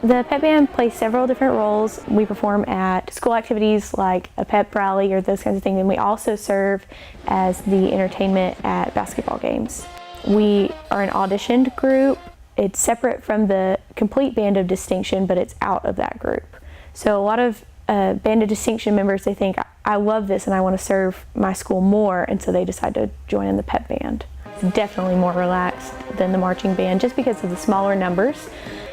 The pep band plays several different roles. We perform at school activities like a pep rally or those kinds of things, and we also serve as the entertainment at basketball games. We are an auditioned group. It's separate from the complete Band of Distinction, but it's out of that group. So a lot of Band of Distinction members, they think, I love this and I want to serve my school more, and so they decide to join in the pep band. It's definitely more relaxed than the marching band just because of the smaller numbers.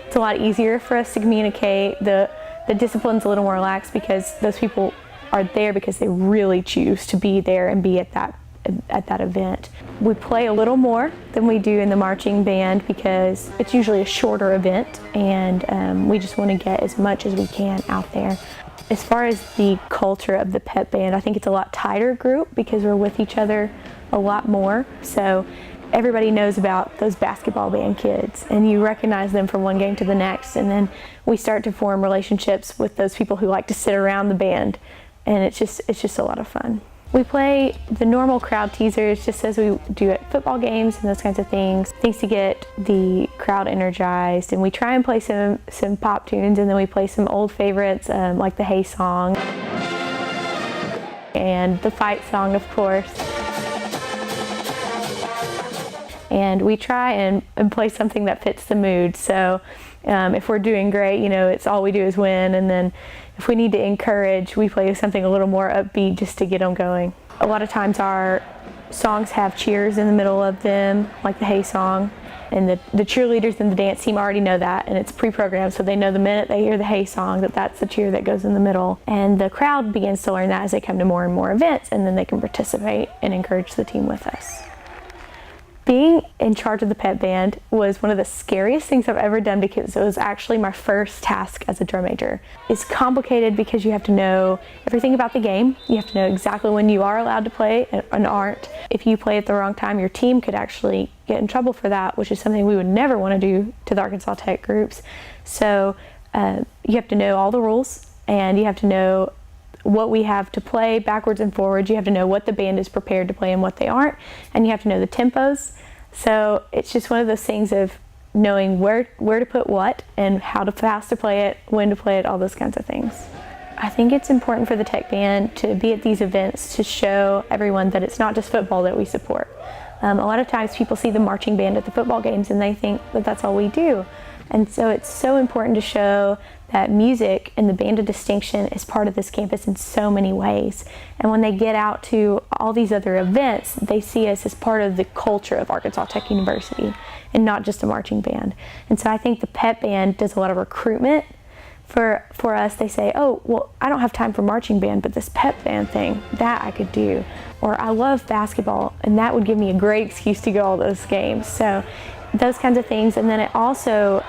It's a lot easier for us to communicate. The discipline's a little more relaxed because those people are there because they really choose to be there and be at that event. We play a little more than we do in the marching band because it's usually a shorter event, and we just want to get as much as we can out there. As far as the culture of the pep band, I think it's a lot tighter group because we're with each other a lot more. So everybody knows about those basketball band kids, and you recognize them from one game to the next, and then we start to form relationships with those people who like to sit around the band, and it's just a lot of fun. We play the normal crowd teasers just as we do at football games and those kinds of things to get the crowd energized, and we try and play some pop tunes, and then we play some old favorites like the Hey song and the Fight song, of course. And we try and play something that fits the mood. So if we're doing great, it's all we do is win. And then if we need to encourage, we play something a little more upbeat just to get them going. A lot of times our songs have cheers in the middle of them, like the Hey song. And the cheerleaders and the dance team already know that, and it's pre-programmed, so they know the minute they hear the Hey song that's the cheer that goes in the middle. And the crowd begins to learn that as they come to more and more events, and then they can participate and encourage the team with us. Being in charge of the pep band was one of the scariest things I've ever done because it was actually my first task as a drum major. It's complicated because you have to know everything about the game. You have to know exactly when you are allowed to play and aren't. If you play at the wrong time, your team could actually get in trouble for that, which is something we would never want to do to the Arkansas Tech groups. So you have to know all the rules, and you have to know what we have to play backwards and forwards. You have to know what the band is prepared to play and what they aren't, and you have to know the tempos. So it's just one of those things of knowing where to put what and how fast to play it, when to play it, all those kinds of things. I think it's important for the Tech Band to be at these events to show everyone that it's not just football that we support. A lot of times people see the marching band at the football games and they think that that's all we do. And so it's so important to show that music and the Band of Distinction is part of this campus in so many ways. And when they get out to all these other events, they see us as part of the culture of Arkansas Tech University and not just a marching band. And so I think the pep band does a lot of recruitment for us. They say, oh, well, I don't have time for marching band, but this pep band thing, that I could do. Or I love basketball, and that would give me a great excuse to go to all those games. So those kinds of things. And then it also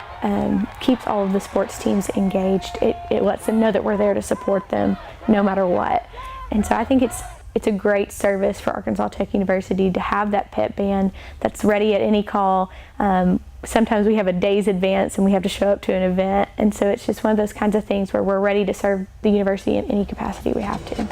keeps all of the sports teams engaged. It lets them know that we're there to support them no matter what. And so I think it's a great service for Arkansas Tech University to have that pep band that's ready at any call. Sometimes we have a day's advance and we have to show up to an event. And so it's just one of those kinds of things where we're ready to serve the university in any capacity we have to.